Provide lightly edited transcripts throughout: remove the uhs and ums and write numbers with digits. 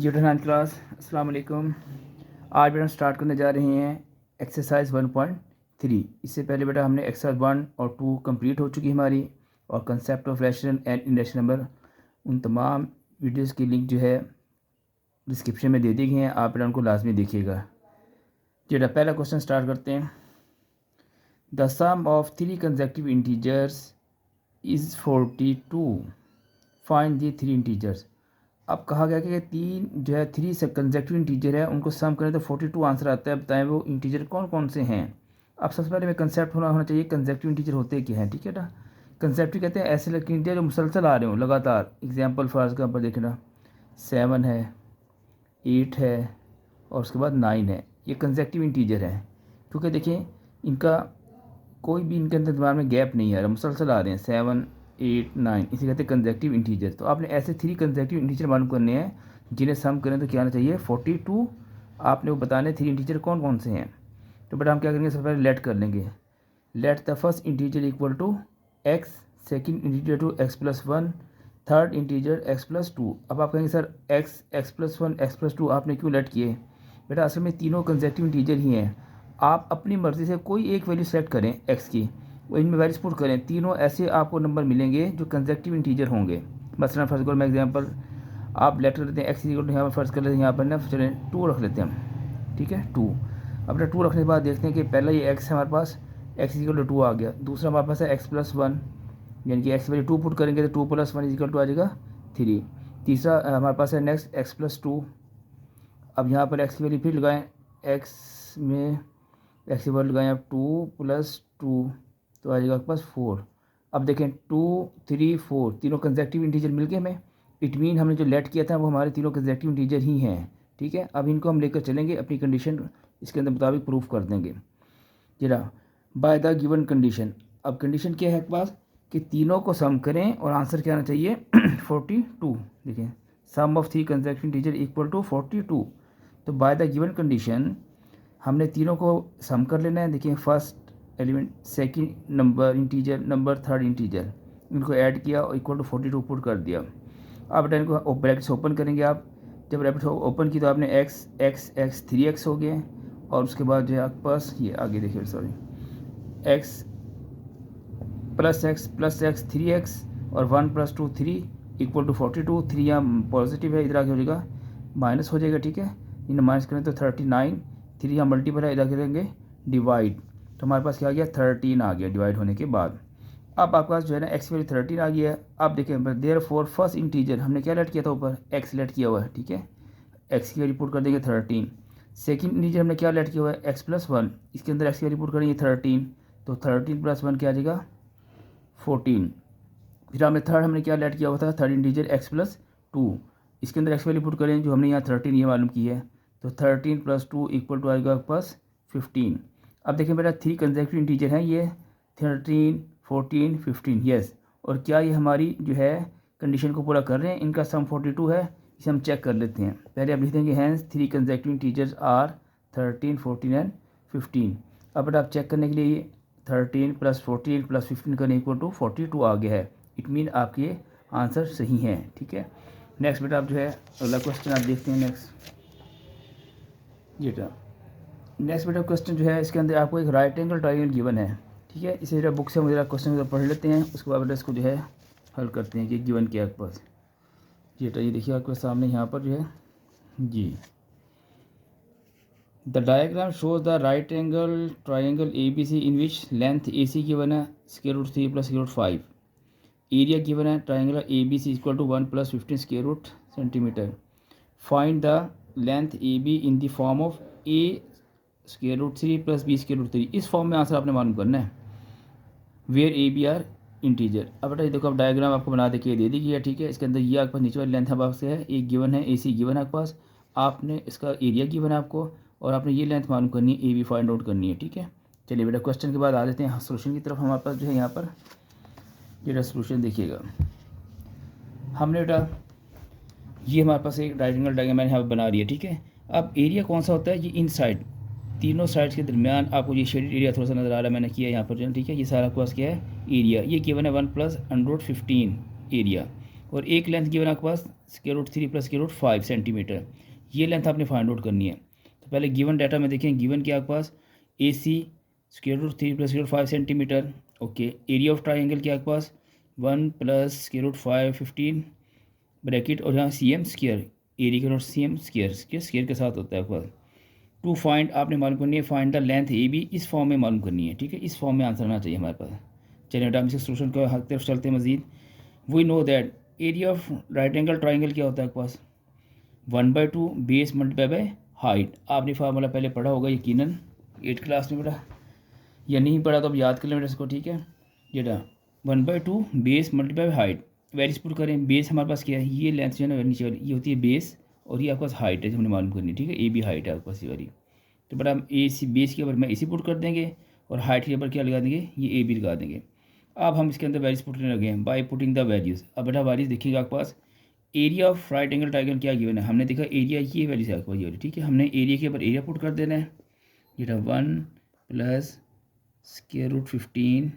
जी nine class अस्सलाम वालेकुम। आज बेटा हम स्टार्ट करने जा रहे हैं एक्सरसाइज 1.3। इससे पहले बेटा हमने एक्सरसाइज 1 और 2 कंप्लीट हो चुकी हमारी, और concept of rational and induction number उन तमाम वीडियोस की लिंक जो है डिस्क्रिप्शन में दे दी गई हैं, आप बेटा उनको लाजमी देखिएगा। बेटा पहला क्वेश्चन स्टार्ट करते हैं। The sum of 3 consecutive integers is 42। Find the 3 integers. अब कहा गया कि तीन जो है 3 से कंसेक्टिव इंटीजर है, उनको सम करें तो 42 आंसर आता है। बताएं वो इंटीजर कौन कौन से हैं। अब सबसे पहले में कंसेप्ट होना चाहिए कंसेक्टिव इंटीजर होते क्या हैं, ठीक है ना। कंसेक्टिव कहते हैं ऐसे इंटीजर जो मुसलसल आ रहे हो लगातार। एग्जाम्पल फॉर एग्जाम्पल देखना, 7 है, 8 है और उसके बाद 9 है। ये कंसेक्टिव इंटीजर है क्योंकि देखिए इनका कोई भी इनके अंदर दिमाग में गैप नहीं आ रहा, मुसलसल आ रहे हैं 7, 8, 9, इसे कहते हैं कंसेक्टिव इंटीजर। तो आपने ऐसे 3 कंसेक्टिव इंटीजर मालूम करने हैं जिन्हें सम करें तो क्या आना चाहिए 42। आपने वो बताने 3 इंटीजर कौन कौन से हैं। तो बेटा हम क्या करेंगे, सबसे पहले लेट कर लेंगे। Let the first integer equal to x, second integer to x plus 1, third integer x plus 2। अब आप कहेंगे sir x, x plus 1, x plus 2 आपने क्यों लेट किए। बेटा असल में तीनों कंसेक्टिव इंटीजर ही हैं। आप अपनी मर्ज़ी से कोई एक वैल्यू सेलेक्ट करें एक्स की, वो इनमें वैल्यूज पुट करें, तीनों ऐसे आपको नंबर मिलेंगे जो कंसेक्टिव इंटीजर होंगे। मसलन फर्स्ट मैं एग्जांपल आप लेट कर लेते हैं एक्स इक्वल टू, यहाँ पर फर्स्ट कर लेते हैं, यहाँ पर ना चलें 2 रख लेते हैं हम, ठीक है 2। अपना 2 रखने के बाद देखते हैं कि पहला ये एक्स है हमारे पास, एक्स इक्वल टू 2 आ गया। दूसरा हमारे पास है एक्स प्लस 1, यानी कि एक्स वैल्यू 2 पुट करेंगे तो 2 प्लस 1 इक्वल टू आ जाएगा 3। तीसरा हमारे पास है नेक्स्ट एक्स प्लस 2। अब यहाँ पर एक्स की वैल्यू फिर लगाएं, एक्स में एक्स की वैल्यू लगाएं अब 2 प्लस 2 तो आ जाएगा आपके पास 4। अब देखें 2, 3, 4 तीनों कंसेक्टिव इंटीजर मिल गए हमें। इट मीन हमने जो लेट किया था वो हमारे तीनों कंसेक्टिव इंटीजर ही हैं, ठीक है। अब इनको हम लेकर चलेंगे, अपनी कंडीशन इसके अंदर मुताबिक प्रूफ कर देंगे जरा बाय द गिवन कंडीशन। अब कंडीशन क्या है आपके पास कि तीनों को सम करें और आंसर क्या आना चाहिए 42। देखिए sum of 3 consecutive integer equal to 42। तो बाय द गिवन कंडीशन हमने तीनों को सम कर लेना है। देखिए first element, second number integer, number third integer, इनको ऐड किया और इक्वल टू 42 पुट कर दिया। अब बेटा इनको ब्रैकेट्स ओपन करेंगे आप। जब ब्रैकेट ओपन की तो आपने एक्स एक्स एक्स 3x हो गए, और उसके बाद जो है आपके पास ये आगे देखिए sorry x plus x 3x और 1 प्लस 2 3 इक्वल टू 42। 3 यहाँ पॉजिटिव है, इधर आगे हो जाएगा माइनस हो जाएगा, ठीक है। इन्हें माइनस करें तो 39, 3 यहाँ मल्टीपल है, इधर करेंगे डिवाइड, तो हमारे पास क्या आ गया 13 आ गया डिवाइड होने के बाद। अब आपके पास जो है ना एक्स वैल्यू 13 आ गया है। अब देखें देयरफॉर फर्स्ट इंटीजर हमने क्या लेट किया था ऊपर, एक्स लेट किया हुआ है, ठीक है। एक्स की वैल्यू पुट कर देंगे 13। सेकंड इंटीजर हमने क्या लेट किया हुआ है एक्स प्लस 1, इसके अंदर एक्स की वैल्यू पुट करेंगे 13, तो 13 प्लस 1 क्या आ जाएगा 14। फिर हमने थर्ड हमने क्या लेट किया हुआ था थर्ड इंटीजर एक्स प्लस 2, इसके अंदर एक्स वैल्यू पुट करें जो हमने यहाँ 13 ये मालूम की है, तो 13 प्लस 2 इक्वल टू आएगा आपके पास 15। अब देखिए मेरा 3 कंसेक्टिव इंटीजर हैं ये 13, 14, 15, यस। और क्या ये हमारी जो है कंडीशन को पूरा कर रहे हैं। इनका सम 42 है, इसे हम चेक कर लेते हैं। पहले आप लिख देंगे hence 3 consecutive integers are 13, 14 and 15। अब बेटा आप चेक करने के लिए 13 प्लस 14 प्लस 15 करने इक्वल टू 42 आ गया है। इट मीन आपके आंसर सही हैं, ठीक है। नेक्स्ट बेटा आप जो है अगला क्वेश्चन आप देखते हैं। नेक्स्ट बेटा क्वेश्चन जो है इसके अंदर आपको एक राइट एंगल ट्रायंगल गिवन है, ठीक है। इसे बुक से मुझे क्वेश्चन पढ़ लेते हैं, उसके बाद बेटा इसको जो है हल करते हैं कि गिवन क्या है आपके पास। ये देखिए आपके सामने यहाँ पर जो है जी the diagram shows the right angle triangle ABC in which length AC given है √3 प्लस √5। एरिया गिवन है triangular ABC equal to 1 plus 15 square root centimetre. Find the length AB in the form of A √3 plus B √3। इस form में answer आपने मालूम करना है where AB are integer. अब बेटा ये देखो अब डायग्राम आपको बना के दे दी गई है, ठीक है। इसके अंदर ये आपके पास नीचे वाली लेंथ आपके पास है, एक गिवन है AC गिवन है आपके पास, आपने इसका एरिया गिवन है आपको, और आपने ये लेंथ मालूम करनी है AB फाइंड आउट करनी है, ठीक है। चलिए बेटा क्वेश्चन के बाद आ जाते हैं सोल्यूशन की तरफ। हमारे पास जो है यहाँ पर ये सोल्यूशन देखिएगा। हमने बेटा ये हमारे पास एक डायगोनल डायग्राम मैंने यहाँ बना रही है, ठीक है। अब एरिया कौन सा होता है, ये इन साइड तीनों साइड्स के दरमियान आपको ये शेडेड एरिया थोड़ा सा नज़र आ रहा है, मैंने किया यहाँ पर जो, ठीक है। ये सारा आपके पास क्या है एरिया, ये गिवन है 1 प्लस √15 एरिया, और एक लेंथ गिवन आपके पास square root 3 plus square root 5 centimetre. ये लेंथ आपने फाइंड आउट करनी है। तो पहले गिवन डाटा में देखें, गिवन क्या आपके पास A C square root 3 plus square root 5 centimetre. Okay, area of triangle क्या आपके पास 1 प्लस स्क्वायर रूट 5 15 ब्रैकेट और यहाँ सी एम स्क्वायर, एरिया का note C M square, square के साथ होता है आपके पास। टू फाइंड आपने मालूम करनी है find the length A B, इस फॉर्म में मालूम करनी है, ठीक है, इस फॉर्म में आंसर आना चाहिए हमारे पास। चलिए हम इसके सोल्यूशन को हर तरफ चलते हैं मजीद। We know that area of right angle triangle क्या होता है आपके पास 1/2 बेस मल्टीप्लाई बाय हाइट। आपने फार्मूला पहले पढ़ा होगा यकीनन 8 क्लास में पढ़ा, या नहीं पढ़ा तो अब याद कर लें बेटा इसको, ठीक है। जेटा 1/2 बेस मल्टीप्लाई बाय हाइट, वेरिस पुट करें, बेस हमारे पास क्या है, ये लेंथ जो है ना नीचे वाली ये होती है बेस, और ये आपके पास हाइट है जो हमने मालूम करनी है, ठीक है, ए बी हाइट है आपके पास ये वाली। तो बेटा हम ए सी बेस के ऊपर मैं ए सी पुट कर देंगे और हाइट के ऊपर क्या लगा देंगे, ये ए बी लगा देंगे। अब हम इसके अंदर वैल्यूज पुट करने लगे हैं बाय पुटिंग द वैल्यूज़। अब बेटा वैल्यूज देखिएगा आपके पास area of right angle triangle क्या गिवन है, हमने देखा एरिया ये वैल्यूज है आपके पास ये वाली, ठीक है। हमने एरिया के ऊपर एरिया पुट कर देना है, ये 1 प्लस स्क्वायर रूट 15,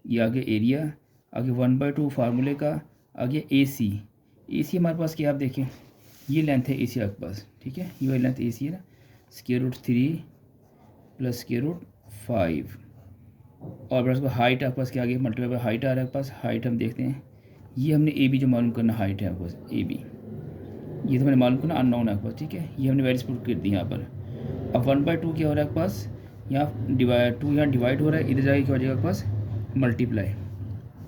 ये आगे एरिया, आगे 1/2 फार्मूले का, आगे ए सी हमारे पास क्या आप देखें ये लेंथ है ए सी आपके पास, ठीक है, ये वाली लेंथ ए सी है ना, square root 3 plus square root 5, और बस हाइट आपके पास क्या आ गया मल्टीप्लाई बाय हाइट आ रहा है आपके पास। हाइट हम देखते हैं, ये हमने ए बी जो मालूम करना हाइट है आपके पास ए बी, ये तो मैंने मालूम करना अननोन है आपके पास, ठीक है, ये हमने वैल्यूज पुट कर दी यहाँ पर। अब 1/2 क्या हो रहा है आपके पास, यहाँ डिवाइड 2 यहाँ डिवाइड हो रहा है, इधर जाके क्या हो जाएगा आपके पास मल्टीप्लाई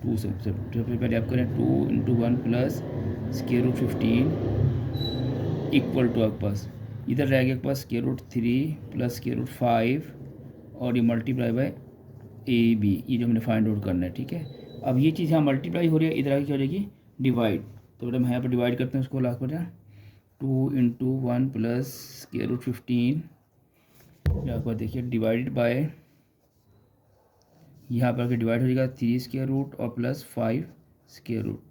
2 सबसे पहले आप करें 2 × 1 plus square root 15 equal to आपके पास इधर रहेगा आपके पास square root 3 plus square root 5 और ये मल्टीप्लाई बाय ए बी, ये जो हमने फाइंड आउट करना है, ठीक है। अब ये चीज़ यहाँ मल्टीप्लाई हो रही है, इधर आगे क्या हो जाएगी डिवाइड, तो बेटा हम यहाँ पर डिवाइड करते हैं उसको लास्ट पर 2 × 1 प्लस स्क्वायर रूट 15, यहाँ पर देखिए डिवाइडेड बाय, यहाँ पर आके डिवाइड हो जाएगा 3 स्क्वायर रूट और plus 5 square root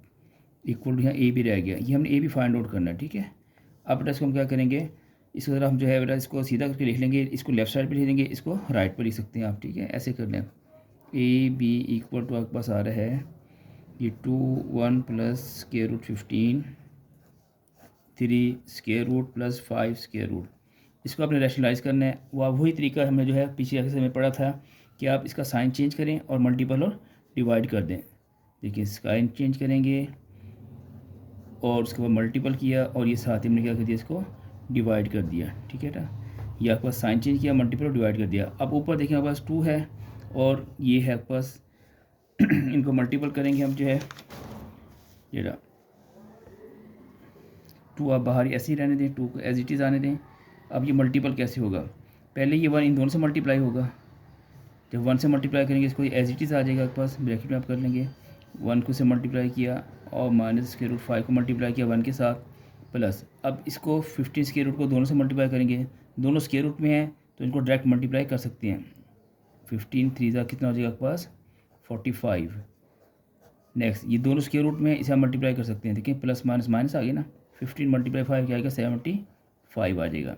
equal to यहाँ ए भी रह गया, ये हमने ए भी फाइंड आउट करना है, ठीक है। अब बेटा इसको हम क्या करेंगे, इसको ज़रा हम जो है बेटा इसको सीधा करके लिख लेंगे, इसको लेफ्ट साइड पे लिख लेंगे, इसको राइट पर लिख सकते हैं आप, ठीक है, ऐसे कर लें। ए बी इक्वल टू आपके पास आ रहा है ये 2 1 plus square root 15 3 square root plus 5 square root, इसको आपने रैशनलाइज करना है। वही तरीका हमने जो है पीछे एक्सरसाइज में पढ़ा था कि आप इसका साइन चेंज करें और मल्टीपल और डिवाइड कर दें। देखिए साइन चेंज करेंगे और उसके बाद मल्टीपल किया और ये साथ ही हमने क्या कर दिया इसको डिवाइड कर दिया, ठीक है ना। ये आपके पास साइन चेंज किया मल्टीपल और डिवाइड कर दिया। अब ऊपर देखिए हमारे पास 2 है और ये है आपके पास इनको मल्टीपल करेंगे हम जो है ये 2 आप बाहर ऐसे ही रहने दें, 2 को एज इट इज़ आने दें। अब ये मल्टीपल कैसे होगा, पहले ये 1 इन दोनों से मल्टीप्लाई होगा, जब 1 से मल्टीप्लाई करेंगे इसको एज इट इज़ आ जाएगा आपके पास, ब्रैकेट में आप कर लेंगे 1 को से मल्टीप्लाई किया और माइनस स्क्वायर रूट 5 को मल्टीप्लाई किया 1 के साथ प्लस, अब इसको 15 स्क्वायर रूट को दोनों से मल्टीप्लाई करेंगे, दोनों स्क्वायर रूट में है तो इनको डायरेक्ट मल्टीप्लाई कर सकते हैं। 15 3 कितना हो जाएगा आपके पास 45। नेक्स्ट ये दोनों स्क्वायर रूट में इसे हम मल्टीप्लाई कर सकते हैं, देखिए प्लस माइनस माइनस आ गया ना, 15 मल्टीप्लाई 5 क्या आएगा 75 आ जाएगा।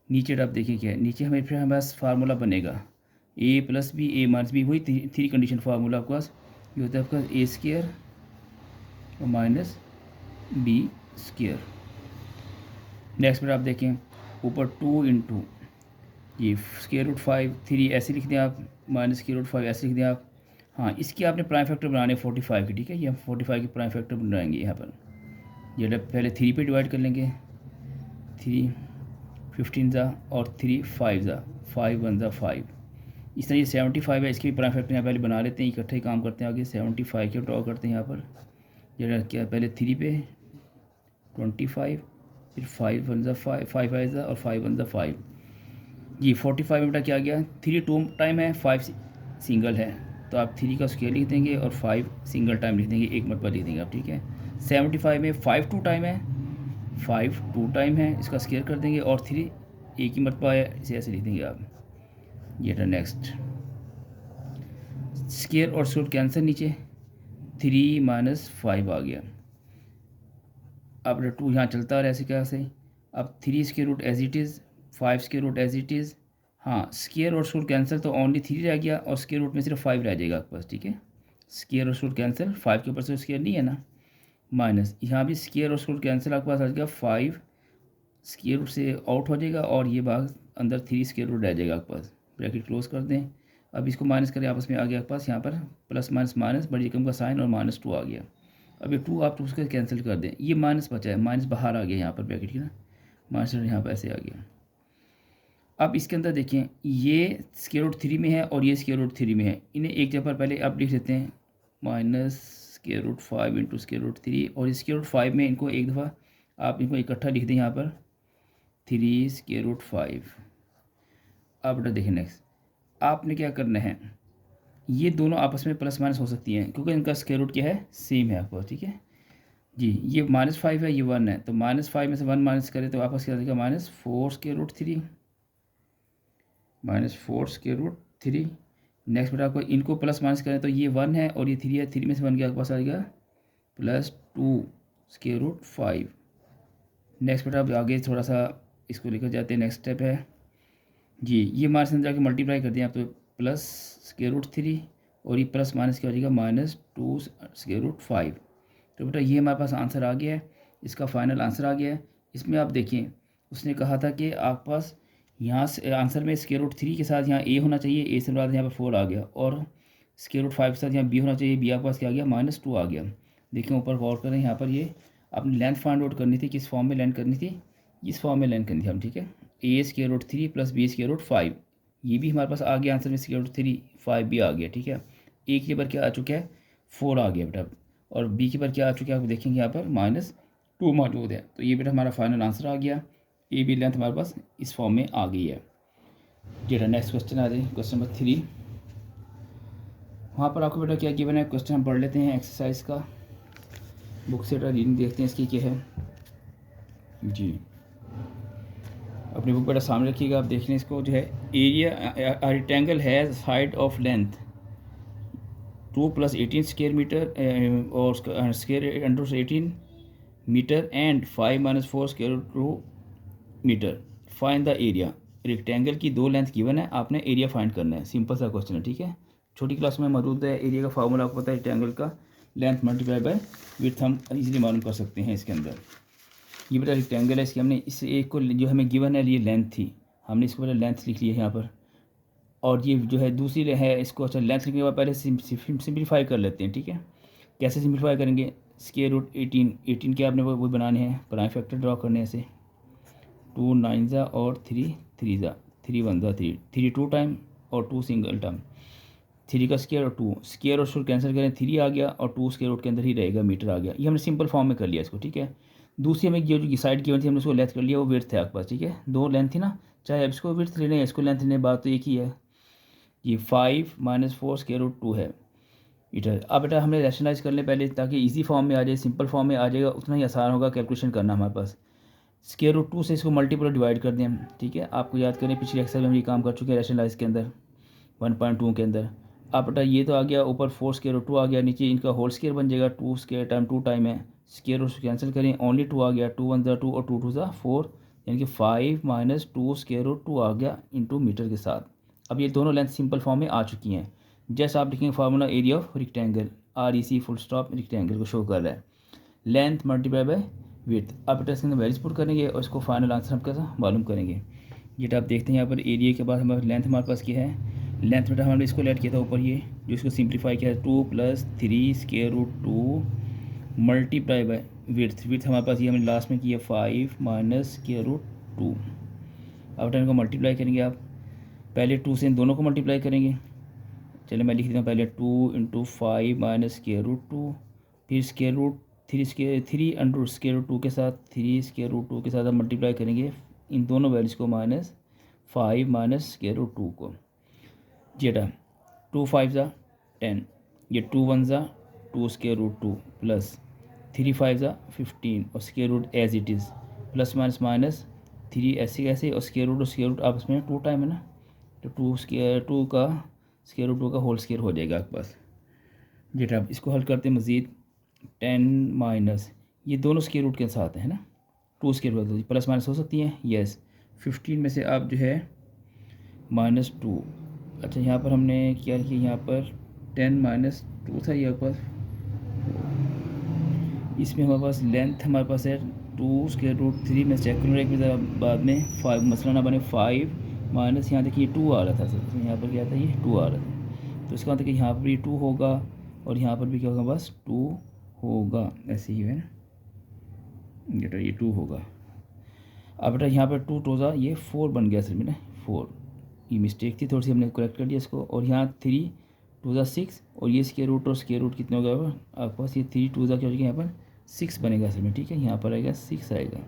नीचे आप देखिए क्या है, नीचे हमें फिर हमारे पास फार्मूला बनेगा ए प्लस बी ए माइनस बी, वही 3 कंडीशन फार्मूला आपके पास ये होता है आपका ए स्क्वायर और माइनस बी स्क्वायर। नेक्स्ट में आप देखें ऊपर 2 × ये स्क्वायर रूट 5 3 ऐसे लिख दें आप, माइनस स्क्वायर रूट 5 ऐसे लिख दें आप। हाँ इसके आपने प्राइम फैक्टर बनाने 45 के, ठीक है, ये हम 45 के प्राइम फैक्टर बनाएंगे यहाँ पर। ये पहले 3 पे डिवाइड कर लेंगे, 3 15 ज़ा और 3 5 ज़ा 5 1 ज़ा 5, इस तरह ये 75 है, इसके भी प्राइम फैक्टर यहाँ पहले बना लेते हैं, इकट्ठे ही काम करते हैं आगे। 75 के ड्रॉ करते हैं यहाँ पर, ये क्या पहले 3 पे 25 फिर 5 1 ज़ा 5 5 5 ज़ा और 5 1 ज़ा 5, ये 45 में बेटा क्या गया 3 2 टाइम है 5 सिंगल है, तो आप 3 का स्क्वायर लिख देंगे और 5 सिंगल टाइम लिख देंगे, एक मरतबा लिख देंगे आप, ठीक है। 75 में 5 2 टाइम है 5 2 टाइम है, इसका स्क्वायर कर देंगे और 3 एक ही मरतबा है, इसे ऐसे लिख देंगे आप। ये था नेक्स्ट स्क्वायर और स्क्वायर कैंसर, नीचे 3 - 5 आ गया। अब 2 यहाँ चलता रहा ऐसे कैसे, अब 3 square root as it is 5 square root as it is. हाँ स्क्वायर और स्क्वायर कैंसिल तो ओनली 3 रह गया और स्क्वायर रूट में सिर्फ 5 रह जाएगा आपके पास, ठीक है। स्क्वायर और स्क्वायर कैंसिल 5 के ऊपर से स्क्वायर नहीं है ना, माइनस यहाँ भी स्क्वायर और स्क्वायर कैंसिल आपके पास आ जाएगा 5 स्क्वायर रूट से आउट हो जाएगा और ये भाग अंदर 3 स्क्वायर रूट रह जाएगा आपके पास। ब्रैकेट क्लोज कर दें। अब इसको माइनस करें, आपस में आ गया आपके पास यहाँ पर प्लस माइनस माइनस, बड़ी रकम का साइन और -2 आ गया। अब ये 2 आप 2 से कैंसिल कर दें, ये माइनस बचा है, माइनस बाहर आ गया यहाँ पर ब्रैकेट की ना, माइनस यहाँ पर ऐसे आ गया। अब इसके अंदर देखें, ये स्क्वायर रूट 3 में है और ये स्क्वायर रूट 3 में है, इन्हें एक जगह पर पहले आप लिख देते हैं minus square root 5 into square root 3, और स्क्वायर रूट 5 में इनको एक दफ़ा आप इनको इकट्ठा लिख दें यहाँ पर 3 स्क्वायर रूट 5। अब बेटा देखिए नेक्स्ट आपने क्या करना है, ये दोनों आपस में प्लस माइनस हो सकती हैं क्योंकि इनका स्क्वायर रूट क्या है, सेम है आपको, ठीक है जी। ये -5 है, ये 1 है, तो -5 में से 1 माइनस करें तो आपस क्या देगा -4 square root 3, -4 square root 3। Next बेटा आपको इनको प्लस माइनस करें तो ये 1 है और ये 3 है, 3 में से 1 के आपके पास आएगा +2 स्क्वायर रूट 5। नेक्स्ट बेटा अब आगे थोड़ा सा इसको लेकर जाते हैं, नेक्स्ट स्टेप है जी, ये माइनस अंदर जाके मल्टीप्लाई कर दिया आप तो प्लस स्क्वायर रूट 3 और ये प्लस माइनस क्या हो जाएगा -2 स्क्वायर रूट 5। तो बेटा ये हमारे पास आंसर आ गया है, इसका फाइनल आंसर आ गया है। इसमें आप देखिए उसने कहा था कि आपके पास यहाँ से आंसर में स्क्वायर रूट 3 के साथ यहाँ a होना चाहिए, a से बाद यहाँ पर 4 आ गया, और स्क्वायर रूट 5 के साथ यहाँ b होना चाहिए, b आपके पास क्या आ गया -2 आ गया। देखिए ऊपर गौर करें, यहाँ पर ये अपनी लेंथ फाइंड आउट करनी थी, किस फॉर्म में लेंथ करनी थी, इस फॉर्म में लेंथ करनी थी हम, ठीक है। a square root 3 plus b square root 5, ये भी हमारे पास आ गया आंसर में, स्क्वायर रूट 3 5 भी आ गया, ठीक है। a के ऊपर क्या आ चुका है 4 आ गया बेटा, और b के ऊपर क्या आ चुका है आप देखेंगे यहाँ पर -2 मौजूद है। तो ये बेटा हमारा फाइनल आंसर आ गया, ए बी लेंथ हमारे पास इस फॉर्म में आ गई है। बेटा नेक्स्ट क्वेश्चन आ जाए, क्वेश्चन नंबर 3। वहाँ पर आपको बेटा क्या गिवन है, क्वेश्चन हम पढ़ लेते हैं एक्सरसाइज का, बुक से रीडिंग देखते हैं इसकी क्या है जी। अपनी बुक बेटा सामने रखिएगा, आप देख लें इसको जो है। Area rectangle has height of length 2 + 18 square metre और square under 18 metre and 5 - 4 square root 2 metre. Find the area. Rectangle की 2 लेंथ गिवन है, आपने एरिया फाइंड करना है, सिंपल सा क्वेश्चन है, ठीक है। छोटी क्लास में मौजूद है, एरिया का फार्मूला आपको पता है, रेक्टेंगल का लेंथ मल्टीप्लाई बाय विड्थ हम इजीली मालूम कर सकते हैं इसके अंदर। ये बेटा रेक्टेंगल है, इसकी हमने इस एक को जो हमें गिवन है ये लेंथ थी, हमने इसको बेटा लेंथ लिख लिया है यहाँ पर, और ये जो है दूसरी है इसको, अच्छा लेंथ लिखने के बाद पहले सिंप्लीफाई कर लेते हैं, ठीक है। कैसे सिंप्लीफाई करेंगे, स्क्वायर रूट 18 के आपने वो बनाने हैं, प्राइम फैक्टर ड्रॉ करने ऐसे 2 9 ज़ा और 3 3 ज़ा, 3 1 ज़ा 3 3 2 टाइम और 2 सिंगल टाइम, 3 का स्क्वायर और 2 स्क्वायर और स्क्वायर कैंसिल करें, 3 आ गया और 2 स्क्वायर रूट के अंदर ही रहेगा, मीटर आ गया। ये हमने सिंपल फॉर्म में कर लिया इसको, ठीक है। दूसरी हमें जो साइड गिवन थी हमने उसको लेंथ कर लिया, वो विड्थ है आपके पास, ठीक है। 2 लेंथ थी ना, चाहे अब इसको विड्थ ले लें इसको लेंथ लेने, बात तो एक ही है। ये 5 - 4 स्क्वायर रूट 2 है मीटर। अब बेटा हमने रैशनलाइज कर लें पहले, ताकि इजी फॉर्म में आ जाए, सिंपल फॉर्म में आ जाएगा, उतना ही आसान होगा कैलकुलेशन करना हमारे पास। स्क्वायर रूट 2 से इसको मल्टीपल डिवाइड कर दें हम, ठीक है। आपको याद करें पिछले एक्सरसाइज में हम ये काम कर चुके हैं रैशनलाइज के अंदर 1.2 के अंदर। अब बेटा ये तो आ गया ऊपर 4 स्क्वायर रूट 2 आ गया, नीचे इनका होल स्क्वायर बन जाएगा, 2 स्क्वायर टाइम 2 टाइम है, स्क्वायर रूट कैंसिल करें, ओनली 2 आ गया, 2 1 ज़ा 2 और 2 2 ज़ा 4, यानी कि 5 - 2 स्क्वायर रूट 2 आ गया इंटू मीटर के साथ। अब ये दोनों लेंथ सिंपल फॉर्म में आ चुकी हैं। जैसे आप लिखेंगे formula area of rectangle, REC full stop rectangle को शो कर रहा है, लेंथ मल्टीप्लाई बाय विड्थ। अब बेटा इसके अंदर वैल्यूज पुट करेंगे और इसको फाइनल आंसर हम कैसा मालूम करेंगे। ये आप देखते हैं यहाँ पर एरिया के बाद हमारे लेंथ हमारे पास क्या है, लेंथ बेटा हमने इसको लेट किया था ऊपर, ये जो इसको सिंप्लीफाई किया है 2 + 3 square root 2 multiply by width. Width हमारे पास ये हमने लास्ट में किया 5 - स्क्वायर रूट 2। अब बेटा इनको मल्टीप्लाई करेंगे, आप पहले 2 से इन दोनों को मल्टीप्लाई करेंगे। चलिए मैं लिख देता हूँ पहले 2 × 5 - स्क्वायर रूट 2, फिर square root 3 under square root 2 के साथ 3 स्क्वायर रूट 2 के साथ हम मल्टीप्लाई करेंगे इन दोनों वैल्यूज़ को, -5 - स्क्वायर रूट 2 को। जी बेटा 2 5 ज़ा 10, ये 2 1 ज़ा 2 स्क्वायर रूट 2 प्लस 3 5 ज़ा 15 और square root as it is, plus minus 3 ऐसे ऐसे, और स्क्वायर रूट आपस में 2 टाइम है ना, तो 2 का स्क्वायर रूट 2 का होल स्क्वायर हो जाएगा आपके पास। बेटा अब इसको हल करते हैं मज़ीद, 10 माइनस ये दोनों स्क्वायर रूट के साथ है ना, 2 स्क्वायर रूट प्लस माइनस हो सकती हैं, यस। 15 में से आप जो है -2, अच्छा यहाँ पर हमने क्या किया, यहाँ पर 10 - 2 था, यहाँ पर इसमें हमारे पास लेंथ हमारे पास है 2√3 में चेक करूँगा एक ज़रा बाद में 5 मसला ना बने 5 माइनस यहाँ देखिए 2 आ रहा था सर, यहाँ पर क्या था ये 2 आ रहा था, तो इसका मतलब कि यहाँ पर भी 2 होगा और यहाँ पर भी क्या होगा बस 2 होगा, ऐसे ही है ना, बेटा ये 2 होगा। अब बेटा यहाँ पर 2 टू ज़ा ये 4 बन गया सर ना 4, ये मिस्टेक थी थोड़ी सी, हमने करेक्ट कर दिया इसको। और यहाँ 3 टू ज़ा 6 और ये स्क्वायर रूट और स्क्वायर रूट कितने हो गया आपके पास, ये 3 टू ज़ा क्या हो जाएगा यहाँ पर 6 बनेगा असल में, ठीक है, यहाँ पर आएगा 6 आएगा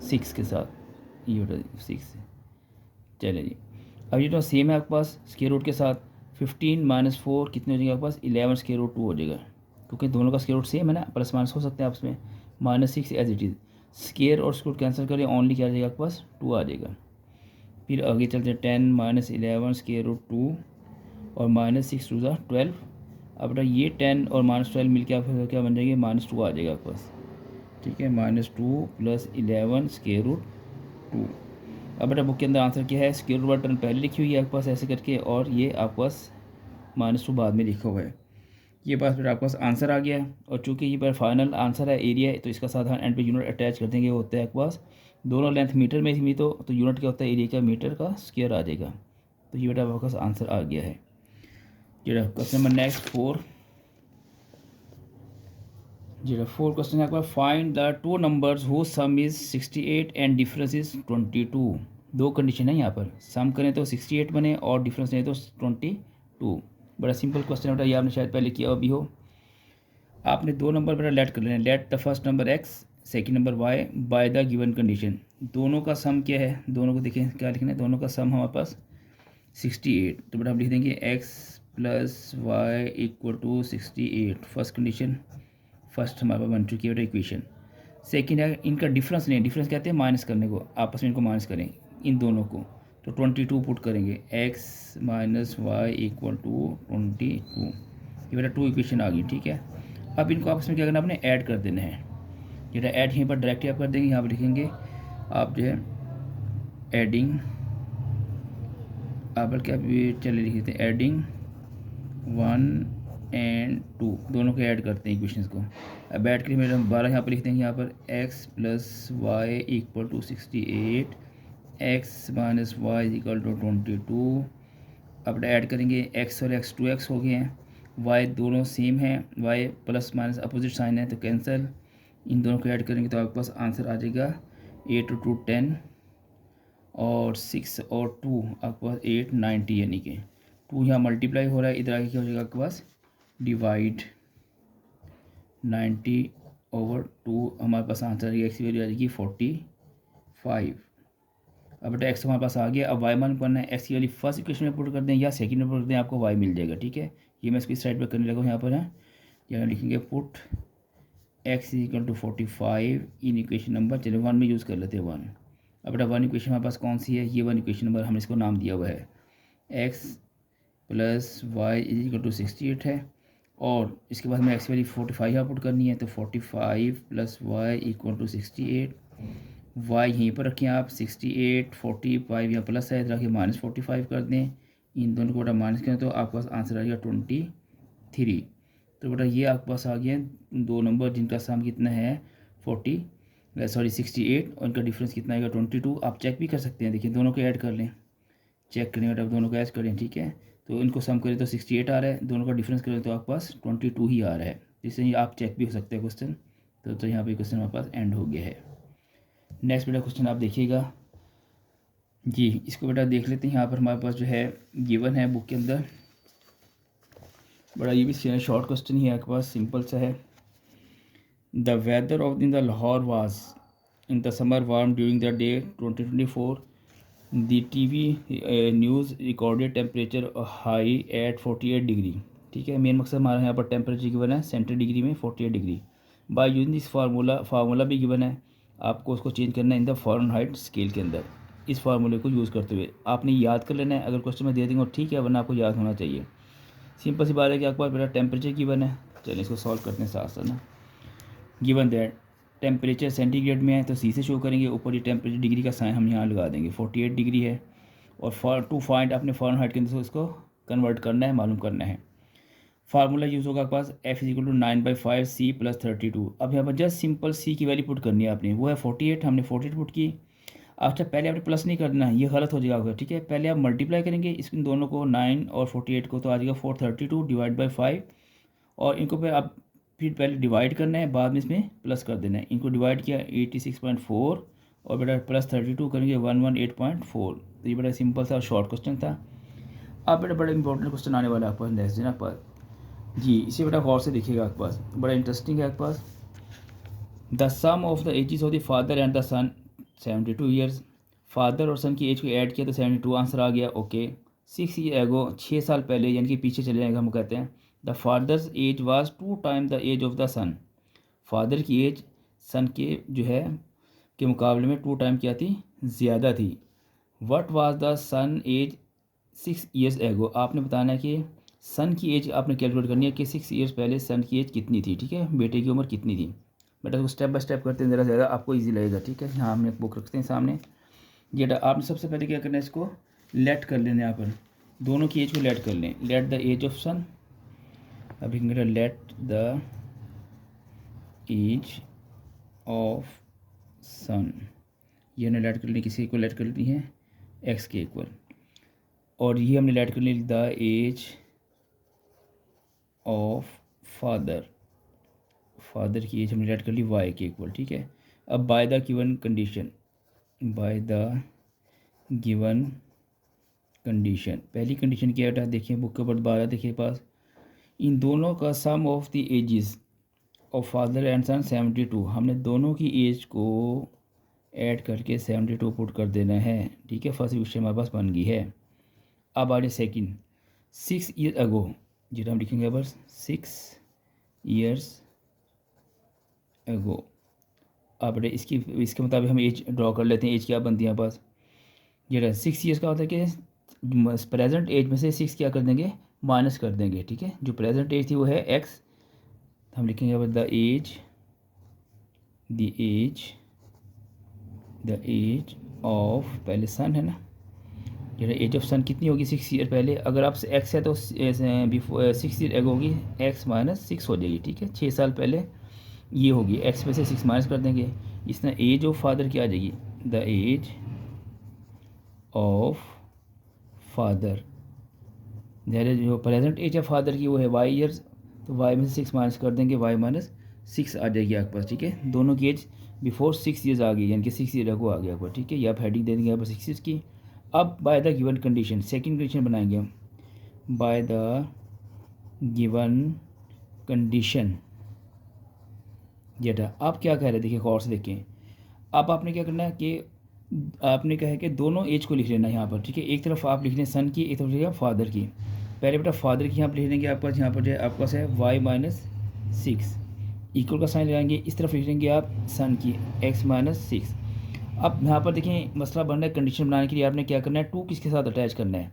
6 के साथ ये बेटा 6। चलिए जी, अब ये तो सेम है आपके पास स्क्वायर रूट के साथ 15 माइनस 4 कितने हो जाएगा आपके पास 11 स्क्वायर रूट 2 हो जाएगा, क्योंकि दोनों का स्क्वायर रूट सेम है ना, प्लस माइनस हो सकते हैं आपस में। -6 एज इट इज़, स्क्वायर और स्क्वायर कैंसिल करें, ओनली क्या आ जाएगा आपके पास 2 आ जाएगा। फिर आगे चलते हैं 10 माइनस 11 स्क्वायर रूट 2 और -6 टू ज़ा 12। अब बेटा ये 10 और -12 मिल के आपको क्या बन जाएंगे -2 आ जाएगा आपके पास, ठीक है, -2 प्लस 11 स्क्वायर रूट 2। अब बेटा बुक के अंदर आंसर क्या है, स्क्वायर रूट टर्म पहले लिखी हुई है आपके पास ऐसे करके, और ये आपके पास -2 बाद में लिखा हुआ है। ये पास बेटा आपके पास आंसर आ गया है, और चूंकि ये पर फाइनल आंसर है एरिया है, तो इसका साथ एंड पे यूनिट अटैच कर देंगे, वो होता है आपके पास दोनों लेंथ मीटर में थी, तो यूनिट क्या होता है एरिया का मीटर का स्क्वायर आ जाएगा। तो ये बेटा आपके पास आंसर आ गया है। जेड़ा क्वेश्चन नंबर नेक्स्ट 4, जेड़ा 4 क्वेश्चन है आपका, find the two numbers who some is 68 and difference is 22। दो कंडीशन है यहाँ पर, सम करें तो 68 बने और डिफरेंस नहीं तो 22। बड़ा सिंपल क्वेश्चन है बेटा, ये आपने शायद पहले किया भी हो। आपने दो नंबर बेटा लेट कर लेना, late the first number x second number y bye the given condition. दोनों का सम क्या है, दोनों को देखें क्या लिखना है, दोनों का सम हमारे पास 68, तो बेटा हम लिख देंगे x plus y equal to 68, first condition first हमारे पास बन चुकी है बेटा इक्वेशन। सेकंड है इनका डिफरेंस लें, डिफरेंस कहते हैं माइनस करने को, आपस में इनको माइनस करें इन दोनों को, तो 22 पुट करेंगे, x minus y equal to 22, ये बेटा 2 इक्वेशन आ गई, ठीक है। अब इनको आपस में क्या करना है, आपने ऐड कर देना है, जेटा ऐड यहीं पर डायरेक्टली आप कर देंगे, यहाँ पर लिखेंगे आप जो है एडिंग, आप क्या चले लिखे थे एडिंग 1 एंड 2, दोनों को ऐड करते हैं इक्वेशंस को। अब ऐड करिए मेरे 12 यहाँ पर लिखते हैं, यहाँ पर x plus y equal to 68, x minus y equal to 22। अब ऐड करेंगे x और x 2x हो गए हैं, y दोनों सेम हैं, y plus minus opposite sign है तो कैंसिल, इन दोनों को ऐड करेंगे तो आपके पास आंसर आ जाएगा 8 और 2 10 और 6 और 2 आपके पास 8 90, यानी कि 2 यहाँ मल्टीप्लाई हो रहा है, इधर आगे क्या हो जाएगा आपके पास डिवाइड 90/2, हमारे पास आंसर आ एक्स की वैल्यू आ जाएगी 45। अब बेटा एक्स हमारे पास आ गया, अब वाई मान करना है, एक्स की वैल्यू फर्स्ट इक्वेशन में पुट कर दें या सेकंड में पुट कर दें, आपको वाई मिल जाएगा, ठीक है। ये मैं इसकी साइड पर करने लगा, यहाँ पर है यहाँ लिखेंगे put x equal to 45 in equation number, चलिए 1 में यूज़ कर लेते हैं 1। अब बेटा 1 इक्वेशन हमारे पास कौन सी है, ये 1 इक्वेशन नंबर हमने इसको नाम दिया हुआ है, x plus y equal to 68 है, और इसके बाद हमें एक्स वैल्यू 45 यहाँ पुट करनी है, तो 45 plus y equal to 68, y यहीं पर रखें आप 68, 45 यहाँ प्लस है, इधर आके -45 कर दें, इन दोनों को बेटा माइनस करें तो आपके पास आंसर आ जाएगा 23। तो बेटा ये आपके पास आ गया दो नंबर जिनका सम कितना है 68 और इनका डिफरेंस कितना आएगा 22। आप चेक भी कर सकते हैं, देखिए दोनों को ऐड कर लें, चेक करें बेटा दोनों को ऐड करें, ठीक है। तो इनको सम करें तो 68 आ रहा है, दोनों का डिफरेंस करें तो आपके पास 22 ही आ रहा है, जिससे आप चेक भी हो सकते हैं क्वेश्चन। तो यहाँ पे क्वेश्चन हमारे पास एंड हो गया है। नेक्स्ट बेटा क्वेश्चन आप देखिएगा जी, इसको बेटा देख लेते हैं। यहाँ पर हमारे पास जो है गिवन है बुक के अंदर, बड़ा ये भी शॉर्ट क्वेश्चन ही है आपके पास, सिंपल सा है। The weather of in the Lahore was in the summer warm during the day 2024, the TV news recorded temperature high at 48 degree, ठीक है। मेन मकसद हमारा यहाँ पर टेम्परेचर गिवन है सेंट्रल डिग्री में 48 degree, by using this formula भी given है, आपको उसको चेंज करना है इन द फ़ारेनहाइट स्केल के अंदर। इस फार्मूले को यूज़ करते हुए आपने याद कर लेना है, अगर क्वेश्चन में दे देंगे ठीक है, वरना आपको याद होना चाहिए। सिंपल सी बात है कि आपके पास बेटा टेम्परेचर गिवन है, चलिए इसको सॉल्व करते हैं साथ साथ ना। गिवन दैट टेम्परेचर सेंटीग्रेड में है तो सी से शो करेंगे, ऊपर ये टेम्परेचर डिग्री का साइन हम यहाँ लगा देंगे, 48 डिग्री है, और टू फाइंड अपने फ़ारेनहाइट के अंदर इसको कन्वर्ट करना है, मालूम करना है। फार्मूला यूज़ होगा आपके पास f is equal to 9/5 c plus 32। अब यहाँ पर जस्ट सिंपल c की वैल्यू पुट करनी है आपने, वो है 48, हमने 48 पुट की। अच्छा पहले आपने प्लस नहीं करना है, ये गलत हो जाएगा आपका, ठीक है। पहले आप मल्टीप्लाई करेंगे इन दोनों को, 9 और 48 को, तो आ जाएगा 432 डिवाइड बाई 5, और इनको फिर आप फिर पहले डिवाइड करना है, बाद में इसमें प्लस कर देना है। इनको डिवाइड किया 86.4 और बेटा प्लस 32 करेंगे 118.4। तो ये बड़ा सिंपल सा शॉर्ट क्वेश्चन था। अब बेटा बड़ा इंपॉर्टेंट क्वेश्चन आने वाला है आपके पास नेक्स्ट दिन आपके पास जी, इसे बेटा गौर से देखिएगा आपके पास, बड़ा इंटरेस्टिंग है आपके पास। The sum of the ages of the father and the son 72 years. Father और सन की एज को ऐड किया तो 72 आंसर आ गया, ओके। 6 ईयर एगो, 6 साल पहले, यानी कि पीछे चले जाएंगे हम कहते हैं। The father's age was 2 time the age of the son. Father की एज सन के जो है के मुकाबले में 2 टाइम क्या थी, ज़्यादा थी। What was the son age 6 years ago. आपने बताना है कि सन की एज आपने कैलकुलेट करनी है कि 6 ईयर्स पहले सन की एज कितनी थी, ठीक है, बेटे की उम्र कितनी थी। बेटा उसको स्टेप बाय स्टेप करते हैं, ज़रा ज़्यादा आपको इजी लगेगा, ठीक है। यहाँ हमने बुक रखते हैं सामने। ये आपने सबसे पहले क्या करना है, इसको लेट कर लेना है। यहाँ पर दोनों की एज को लेट कर लें। लेट द एज ऑफ सन, अभी लेट द एज ऑफ सन, ये हमने लेट कर ली, किसी को लेट कर ली है एक्स के इक्वल, और ये हमने लेट कर ली the age of father. Father की एज हमने लेट कर ली वाई के इक्वल, ठीक है। अब by the given condition, by the given condition, पहली कंडीशन क्या है देखिए बुक के ऊपर 12 देखिए पास, इन दोनों का sum of the ages of father and son 72। हमने दोनों की एज को ऐड करके 72 पुट कर देना है, ठीक है। फर्स्ट क्वेश्चन हमारे पास बन गई है। अब आ जाए सेकेंड, 6 ईयर अगो, जितना हम लिखेंगे बस 6 ईयर्स अगो। अब इसके मुताबिक हम एज ड्रॉ कर लेते हैं। एज क्या बनती है हमारे पास, ये 6 ईयर्स का होता है कि प्रेजेंट एज में से 6 क्या कर देंगे, माइनस कर देंगे, ठीक है। जो प्रेजेंट एज थी वो है एक्स, हम लिखेंगे अब द एज ऑफ, पहले सन है ना, ये एज ऑफ सन कितनी होगी 6 ईयर पहले। अगर आप एक्स है तो बिफोर 6 ईयर एग होगी एक्स माइनस 6 हो जाएगी, ठीक है। 6 साल पहले ये होगी, एक्स में से 6 माइनस कर देंगे, इसमें एज ऑफ फादर क्या आ जाएगी, द एज ऑफ फादर, जैसे जो प्रेजेंट एज है फादर की वो है वाई ईयर्स, तो वाई में से 6 माइनस कर देंगे, वाई माइनस 6 आ जाएगी आपके पास, ठीक है। दोनों की एज बिफोर 6 ईयर्स आ गई, यानी कि 6 ईयर को आ गया आपको, ठीक है। ये आप हेडिंग दे देंगे यहाँ पर 6 ईयर्स की। अब by the given condition, second condition बनाएंगे हम, बाय द गिवन कंडीशन। जेटा आप क्या कह रहे हैं देखिए गौर से देखें। अब आपने क्या करना है कि आपने कहा है कि दोनों एज को लिख लेना है यहाँ पर, ठीक है। एक तरफ आप लिख लें सन की, एक तरफ लिखिए फादर की। पहले बेटा फादर की यहाँ पर लिख लेंगे, आपके पास यहाँ पर जो है आपके पास है वाई माइनस 6, इक्वल का साइन लगाएंगे, इस तरफ लिख लेंगे आप सन की एक्स माइनस 6। अब यहाँ पर देखें मसला बन रहा है, कंडीशन बनाने के लिए आपने क्या करना है, 2 किसके साथ अटैच करना है।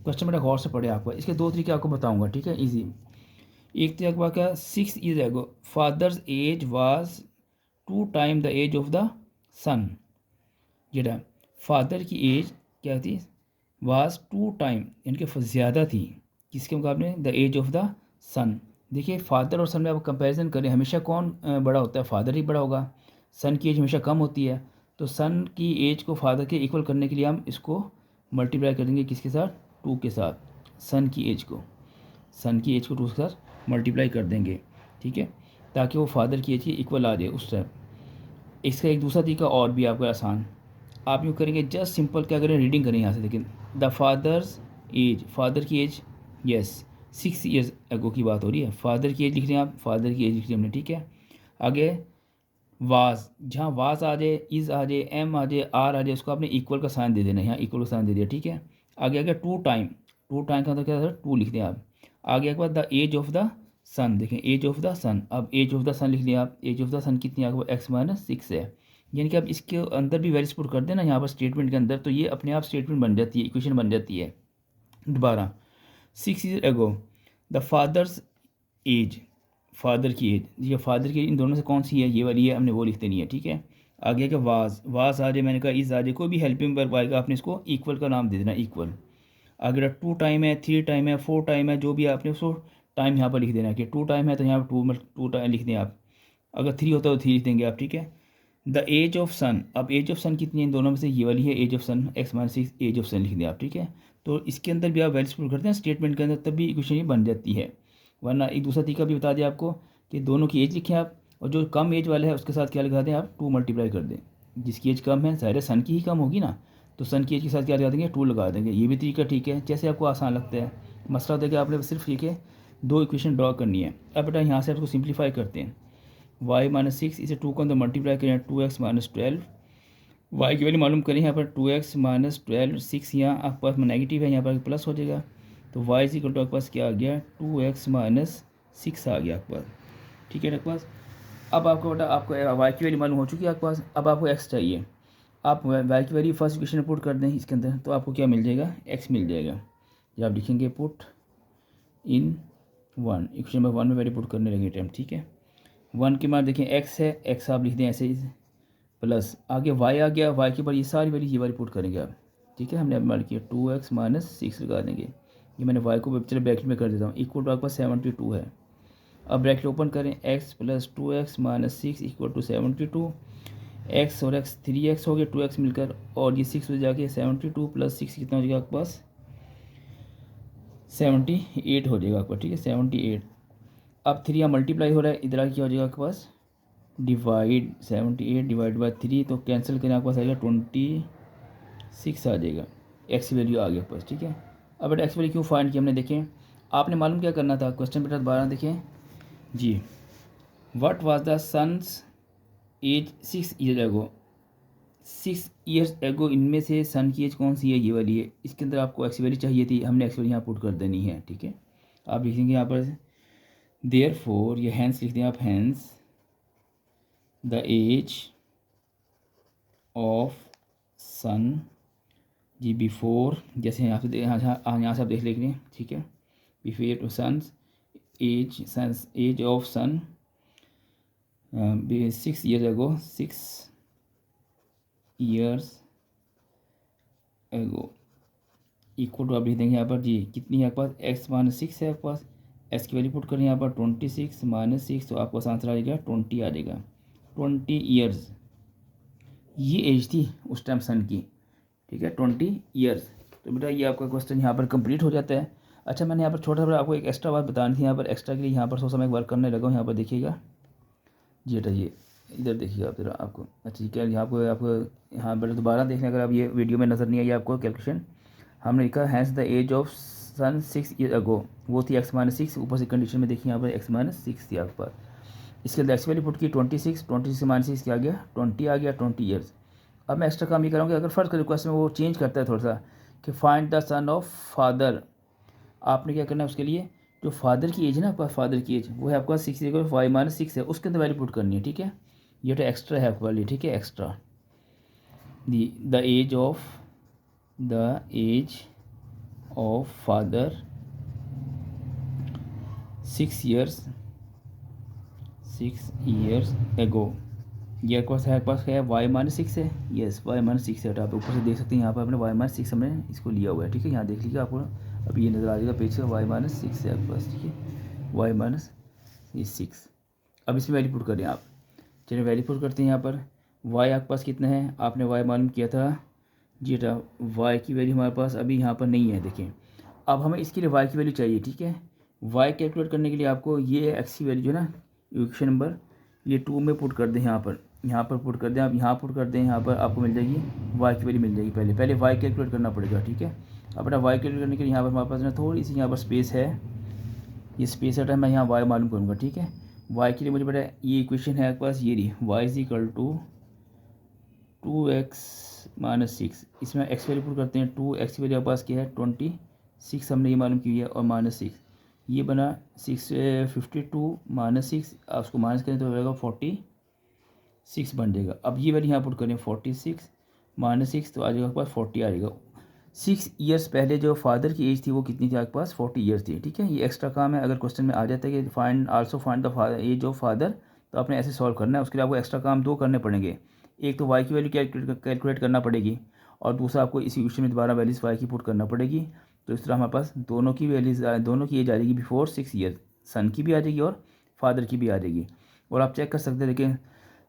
क्वेश्चन बेटा गौर से पढ़े आपको, इसके 2 तरीके आपको बताऊँगा, ठीक है, ईजी। एक तो आपका क्या 6 year ago father's age was 2 time the age of the son. जेड़ा फादर की एज क्या थी, वाज 2 टाइम, यानी कि ज़्यादा थी किसके मुकाबले, द एज ऑफ द सन। देखिए फादर और सन में आप कंपैरिजन करें, हमेशा कौन बड़ा होता है, फादर ही बड़ा होगा। सन की एज हमेशा कम होती है, तो सन की एज को फादर के इक्वल करने के लिए हम इसको मल्टीप्लाई करेंगे किसके साथ, 2 के साथ। सन की एज को 2 के साथ मल्टीप्लाई कर देंगे, ठीक है, ताकि वो फादर की एज की इक्वल आ जाए उस टाइम। इसका एक दूसरा तरीका और भी आपका आसान, आप यूँ करेंगे, जस्ट सिंपल क्या करें, रीडिंग करें यहाँ से। लेकिन द फादर्स एज, फादर की एज यस 6 ईयर्स अगो की बात हो रही है, फादर की एज लिख रहे हैं आप, फादर की एज लिख रहे हैं हमने, ठीक है। आगे वाज, जहाँ वाज आ जाए, इज़ आ जाए, एम आ जाए, आर आ जाए, उसको आपने इक्वल का साइन दे देना है, यहाँ इक्वल का साइन दे दिया, ठीक है। आगे आगे 2 टाइम का मतलब क्या है, 2 लिख दें आप। आगे के बाद द एज ऑफ द सन, देखें एज ऑफ द सन, अब एज ऑफ द सन लिख लिया आप। एज ऑफ द सन कितनी आगे, एक्स माइनस 6 है, यानी कि आप इसके अंदर भी वैल्यूज पुट कर देना यहाँ पर स्टेटमेंट के अंदर, तो ये अपने आप स्टेटमेंट बन जाती है, इक्वेशन बन जाती है। दोबारा 6 ईयर एगो द फादर्स एज, फादर की एज, ये फादर की इन दोनों से कौन सी है, ये वाली है, हमने वो लिख देनी है, ठीक है। आगे का वाज आ जाए, मैंने कहा इज आ जाए, कोई भी हेल्पिंग वर्ब आएगा आपने इसको इक्वल का नाम दे देना, इक्वल। अगर 2 टाइम है, 3 टाइम है, 4 टाइम है, जो भी आपने उसको टाइम यहाँ पर लिख देना कि 2 टाइम है तो यहाँ पर 2 टाइम लिख दें आप। अगर 3 होता है तो 3 लिख देंगे आप, ठीक है। द एज ऑफ सन, अब एज ऑफ सन कितनी है इन दोनों में से, ये वाली है age of son, x-6 age of son लिख दें आप, ठीक है। तो इसके अंदर भी आप वैल्यूज पुट करते हैं स्टेटमेंट के अंदर, तब भी इक्वेशन ये बन जाती है। वरना एक दूसरा तरीका भी बता दिया आपको कि दोनों की एज लिखें आप, और जो कम एज वाला है उसके साथ क्या लगा दें आप, 2 मल्टीप्लाई कर दें। जिसकी एज कम है, ज़ाहिर है सन की ही कम होगी ना, तो सन की एज के साथ क्या लगा देंगे, 2 लगा देंगे। ये भी तरीका ठीक है, जैसे आपको आसान लगता है। मसला होता है कि आपने सिर्फ ठीक है 2 इक्वेशन ड्रॉ करनी है। अब बेटा यहाँ से आपको सिंप्लीफाई करते हैं। y-6 इसे 2 को अंदर मल्टीप्लाई करें, 2x-12, y की वैल्यू मालूम करें यहाँ पर 2x-12, 6 यहाँ आपके पास नेगेटिव है, यहाँ पर प्लस हो जाएगा। तो y इक्वल टू आपके पास क्या आ गया, 2x-6 आ गया आपके पास, ठीक है आपके पास। अब आपको बेटा आपको y की वैल्यू मालूम हो चुकी है आपके पास, अब आपको x चाहिए। आप y की वैल्यू फर्स्ट इक्वेशन में पुट कर दें इसके अंदर, तो आपको क्या मिल जाएगा, x मिल जाएगा। जब आप लिखेंगे पुट इन 1, इक्वेशन नंबर 1 में वैल्यू पुट करने लगे टाइम, ठीक है। 1 के बाद देखें x है, x आप लिख दें ऐसे ही, प्लस आगे y आ गया, y के बाद ये सारी वैल्यू ये वाली पुट करेंगे आप, ठीक है। हमने अब मार्क किया 2x-6 लगा देंगे। ये मैंने y को चलो ब्रैकेट में कर देता हूँ, इक्वल टू आपके पास 72 है। अब ब्रैकेट ओपन करें, x + 2x-6 equal to 72, x और x 3x हो गया, 2x मिलकर, और ये 6 हो जाके 72 + 6 कितना हो जाएगा आपके पास, 78 हो जाएगा आपका, ठीक है 78। अब 3 यहाँ मल्टीप्लाई हो रहा है, इधर क्या हो जाएगा आपके पास, डिवाइड 78 डिवाइड बाय 3, तो कैंसिल करने आपके पास आएगा 26 आ जाएगा। एक्स वैल्यू आ गया आपके पास, ठीक है। अब बेटा एक्स वैल्यू क्यों फाइंड किया हमने, देखें आपने मालूम क्या करना था, क्वेश्चन बेटा दोबारा देखें जी। What was the son's age 6 year ago, 6 years एगो, इनमें से सन की एज कौन सी है, ये वाली है। इसके अंदर आपको एक्स वैल्यू चाहिए थी, हमने एक्स वैल्यू यहाँ पुट कर देनी है, ठीक है। आप लिखेंगे यहाँ पर देयरफॉर, ये हैंस लिख दें आप, hence the age of son जी बिफोर, जैसे यहाँ से यहाँ से आप देख लेंगे, ठीक है। Before to son's age of son 6 years ago, 6 years एगो इक्वल टू आप लिख देंगे यहाँ पर जी, कितनी है आपके पास, x-6 है आपके पास, x की वैल्यू पुट करें यहाँ पर 26 - 6, तो आपको आंसर आ जाएगा 20 आ जाएगा। 20 ईयर्स ये एज थी उस टाइम सन की, ठीक है 20 ईयर्स। तो बेटा ये आपका क्वेश्चन यहाँ पर कंप्लीट हो जाता है। अच्छा मैंने यहाँ पर छोटा सा आपको एक एक्स्ट्रा बात बतानी थी, यहाँ पर एक्स्ट्रा के लिए यहाँ पर थोड़ा सा मैं वर्क करने लगा हूँ, यहाँ पर देखिएगा जी बेटा, ये इधर देखिएगा आप जरा आपको, अच्छा क्या यहाँ पर आपको यहाँ पर दोबारा देखने, अगर आप ये वीडियो में नज़र नहीं आई आपको कैलकुलेशन, हमने लिखा has the age of son 6 year ago, वो थी x-6, ऊपर से कंडीशन में देखिए यहाँ पर x-6 थी आपके पास। इसके अंदर एक्स वैल्यू पुट की 26, 26 से -6 क्या आ गया, 20 आ गया, 20 ईयर्स। अब मैं एक्स्ट्रा काम ये करूँगा, अगर फर्स्ट रिक्वेस्ट में वो चेंज करता है थोड़ा सा कि find the son of father, आपने क्या करना है उसके लिए, जो फादर की एज है ना आपका, फादर की एज वो है आपका 6 y-6 है, उसके अंदर वैल्यू पुट करनी है, ठीक है। ये तो एक्स्ट्रा है आपके लिए, ठीक है, extra the age of father 6 years ago, ये आपके पास है y-6 है, यस y-6 है, आप ऊपर से देख सकते हैं यहाँ पर आपने y-6 हमने इसको लिया हुआ है, ठीक है। यहाँ देख लीजिए आपको अब ये नज़र आ जाएगा पेज का, y-6 है आपके पास, ठीक है y-6। अब इसमें वैल्यू पुट करें आप, चलिए वैल्यू पुट करते हैं। यहाँ पर y आपके पास कितना है, आपने y मालूम किया था जी बेटा, y की वैल्यू हमारे पास अभी यहाँ पर नहीं है, देखें। अब हमें इसके लिए y की वैल्यू चाहिए, ठीक है। y कैलकुलेट करने के लिए आपको ये x की वैल्यू जो है ना, इक्वेशन नंबर ये 2 में पुट कर दें, यहाँ पर पुट कर दें आप, यहाँ पुट कर दें, यहाँ पर आपको मिल जाएगी y की वैल्यू मिल जाएगी। पहले y कैलकुलेट करना पड़ेगा, ठीक है। अब बेटा y कैलकुलेट करने के लिए यहाँ पर हमारे पास ना थोड़ी सी यहाँ पर स्पेस है, ये स्पेस है, मैं यहाँ y मालूम करूँगा, ठीक है। y के लिए मुझे बेटा ये इक्वेशन है आपके पास, ये रही y = 2x-6, इसमें x वैल्यू पुट करते हैं, 2x की वैल्यू आपके पास क्या है 26, हमने ये मालूम की है, और -6 ये बना 52 - 6, आप उसको माइनस करें तो हो जाएगा 46 बन जाएगा। अब ये वैल्यू यहाँ पुट करें 46 - 6, तो आ जाएगा आपके पास 40 आ जाएगा। 6 ईयर्स पहले जो फादर की एज थी वो कितनी थी आपके पास, 40 ईयर्स थी, ठीक है। ये एक्स्ट्रा काम है, अगर क्वेश्चन में आ जाता है कि find the age of father, तो आपने ऐसे सॉल्व करना है। उसके लिए आपको एक्स्ट्रा काम 2 करने पड़ेंगे, एक तो y की वैल्यू कैलकुलेट करना पड़ेगी, और दूसरा आपको इसी क्वेश्चन में दोबारा वैल्यूज y की पुट करना पड़ेगी, तो इस तरह हमारे पास दोनों की वैल्यूज दोनों की एज आ जाएगी बिफोर 6 ईयर, सन की भी आ जाएगी और फादर की भी आ जाएगी। और आप चेक कर सकते हैं, देखिए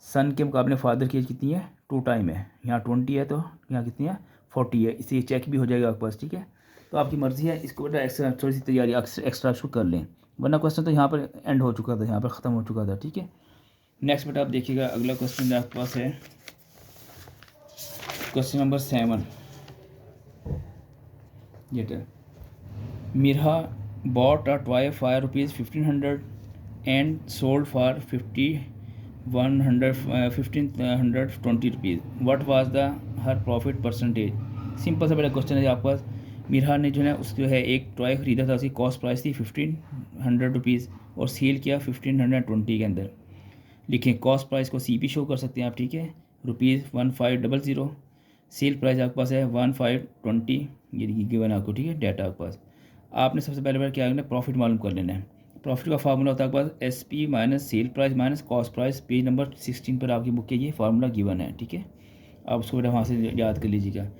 सन के मुकाबले फादर की एज कितनी है, 2 टाइम है, यहाँ 20 है तो यहाँ कितनी है 40 है, इससे चेक भी हो जाएगा आपके पास, ठीक है। तो आपकी मर्ज़ी है, इसको बेटा एक्स्ट्रा थोड़ी सी तैयारी एक्स्ट्रा इसको कर लें, वरना क्वेश्चन तो यहाँ पर एंड हो चुका था, यहाँ पर ख़त्म हो चुका था, ठीक है। नेक्स्ट बेटा आप देखिएगा, अगला क्वेश्चन आपके पास है क्वेश्चन नंबर 7। ये Mirha bought a toy for ₹1500 and sold for ₹1520. What was the her profit percentage? Simple सा बड़ा क्वेश्चन है आपके पास। मिरहा ने जो है उसको है एक टॉय ख़रीदा था, उसकी कॉस्ट प्राइस थी ₹1500 और सेल किया 1520 के अंदर। लिखें कॉस्ट प्राइस को सी पी शो कर सकते हैं आप, ठीक है, ₹1500, सेल प्राइस आपके पास है 1520, ये गिवन आपको, ठीक है, डाटा आपके पास। आपने सबसे पहले बार क्या करना है, प्रॉफिट मालूम कर लेना है। प्रॉफिट का फार्मूला होता है आपके पास S P minus sale price minus cost price. Page number 16 पर आपकी बुक के ये फार्मूला गिवन है, ठीक है, आप उसको बेटा वहाँ से याद कर लीजिएगा।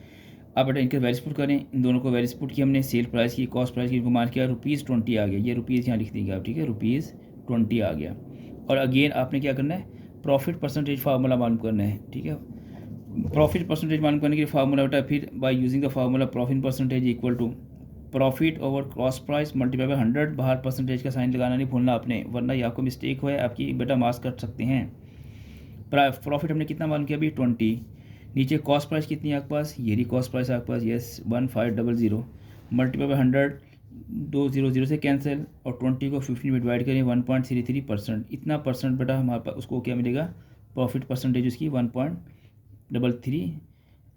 अब बेटा इनके वैल्यूज पुट करें, इन दोनों को वैल्यूज पुट किया हमने, सेल प्राइस की कॉस्ट प्राइस की, इनको मान किया ₹20 आ गया, ये रुपीज़ यहाँ लिख देंगे आप, ठीक है, ₹20 आ गया। और अगेन आपने क्या करना है, प्रॉफिट परसेंटेज फार्मूला मालूम करना है, ठीक है। प्रॉफिट परसेंटेज मालूम करने के लिए फार्मूला बेटा फिर by using the formula profit percentage equal to profit over cost price multiply by 100, बाहर परसेंटेज का साइन लगाना नहीं भूलना आपने, वरना ये आपको मिस्टेक हो है आपकी बेटा मार्क्स कट सकते हैं। प्रॉफिट हमने कितना मालूम किया अभी 20, नीचे कॉस्ट प्राइस कितनी है आपके पास, ये रही कॉस्ट प्राइस आपके पास, यस 1500 मल्टीप्लाई बाय 100, 200 से कैंसिल और 20 को 15 में डिवाइड करें 1.33%, इतना परसेंट बेटा हमारे पास उसको क्या मिलेगा, प्रॉफिट परसेंटेज उसकी 1.33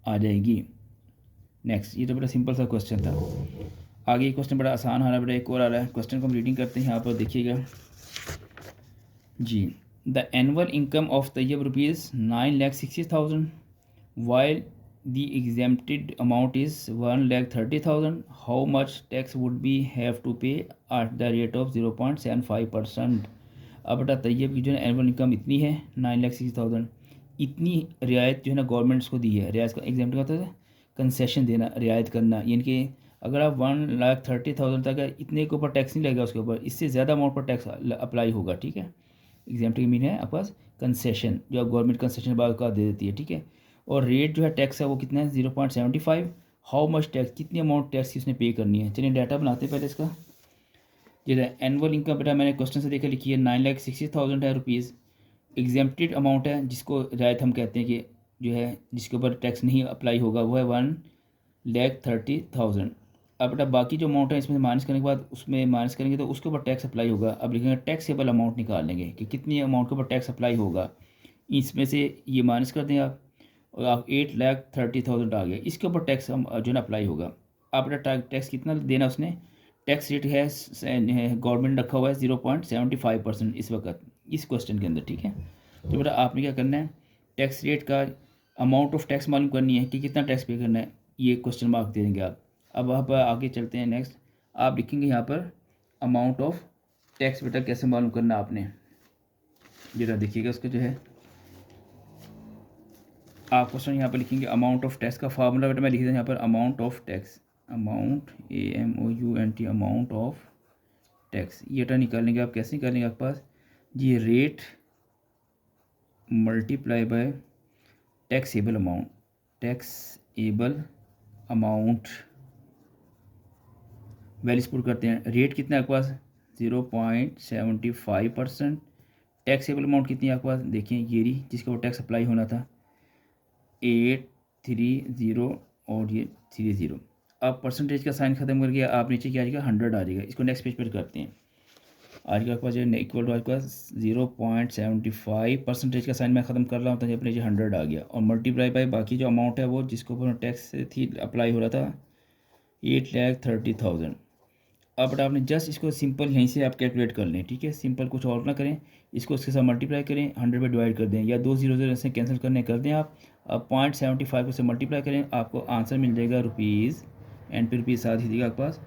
आ जाएगी। नेक्स्ट, ये तो बड़ा सिंपल सा क्वेश्चन था। आगे क्वेश्चन बड़ा आसान आ रहा है बेटा, एक और आ रहा है, क्वेश्चन को हम रीडिंग करते हैं, यहाँ पर देखिएगा जी। The annual income of Tayyab ₹9,60,000 while the exempted amount is 1,30,000, how much tax would be have to pay at the rate of 0.75%। अब बेटा तैयब की जो है एनुअल इनकम इतनी है 9,60,000, इतनी रियायत जो है ना गवर्नमेंट्स को दी है, रियायत का एग्जाम्पल का होता है कंसेशन देना, रियायत करना, यानी कि अगर आप 1,30,000 तक है, इतने के ऊपर टैक्स नहीं लगेगा उसके ऊपर, इससे ज़्यादा अमाउंट पर टैक्स अप्लाई होगा, ठीक है। एग्जाम्पल मीन है आपके पास कंसेशन, जो आप गवर्नमेंट कंसेशन बाद का दे देती है, ठीक है। और रेट जो है टैक्स है वो कितना है 0.75। हाउ मच टैक्स, कितनी अमाउंट टैक्स की उसने पे करनी है। चलिए डाटा बनाते हैं पहले इसका। ये एनुअल इनकम बेटा मैंने क्वेश्चन से देखकर लिखी है 9,60,000 है रुपीज़। एग्जेम्प्टेड अमाउंट है जिसको रियायत हम कहते हैं कि जो है जिसके ऊपर टैक्स नहीं अप्लाई होगा, वो है 1,30,000। अब बेटा बाकी जो अमाउंट है इसमें से माइनस करने के बाद उसमें माइनस करेंगे तो उसके ऊपर टैक्स अप्लाई होगा। अब लिखेंगे टैक्सेबल अमाउंट निकाल लेंगे कि कितनी अमाउंट के ऊपर टैक्स अप्लाई होगा, इसमें से ये माइनस कर दें आप, और आप 8,30,000 आ गया, इसके ऊपर टैक्स हम जो है ना अप्लाई होगा। अब बेटा टैक्स कितना देना उसने, टैक्स रेट है गवर्नमेंट रखा हुआ है 0.75% इस वक्त इस क्वेश्चन के अंदर, ठीक है। तो बेटा आपने क्या करना है, टैक्स रेट का अमाउंट ऑफ टैक्स मालूम करनी है कि कितना टैक्स पे करना है, ये क्वेश्चन मार्क दे देंगे आप। अब आप आगे चलते हैं, नेक्स्ट आप लिखेंगे यहाँ पर अमाउंट ऑफ टैक्स बेटा कैसे मालूम करना आपने, जरा देखिएगा उसका जो है आप क्वेश्चन यहाँ पर लिखेंगे अमाउंट ऑफ टैक्स का फार्मूला बेटा मैं लिख दें यहाँ पर amount of tax, amount AMOUNT amount of tax, ये बेटा निकालेंगे आप, कैसे निकालेंगे आपके पास जी, rate multiply by taxable amount, taxable amount values put करते हैं। रेट कितना है आपके पास 0.75%, टैक्सेबल अमाउंट कितनी है आपके पास, देखिए ये रही जिसके ऊपर टैक्स अप्लाई होना था 830 और ये 30। अब परसेंटेज का साइन खत्म करके आप नीचे क्या आ जाएगा 100 आ जाएगा। इसको नेक्स्ट पेज पर करते हैं। आज के पास जो इक्वल टू आपके पास 0.75 परसेंटेज का साइन मैं ख़त्म कर रहा हूँ, तो अपने जो 100 आ गया और मल्टीप्लाई बाई बाकी जो अमाउंट है वो जिसको ऊपर टैक्स थी अप्लाई हो रहा था 8,30,000। अब बेटा आपने जस्ट इसको सिंपल यहीं से आप कैलकुलेट कर लें, ठीक है, सिंपल कुछ और ना करें, इसको उसके साथ मल्टीप्लाई करें 100 पे डिवाइड कर दें, या 2 0 से कैंसिल करने कर दें आप। अब 0.75 से मल्टीप्लाई करें, आपको आंसर मिल जाएगा रुपीज़, एंड फिर रुपीज़ साथ ही देगा आपके पास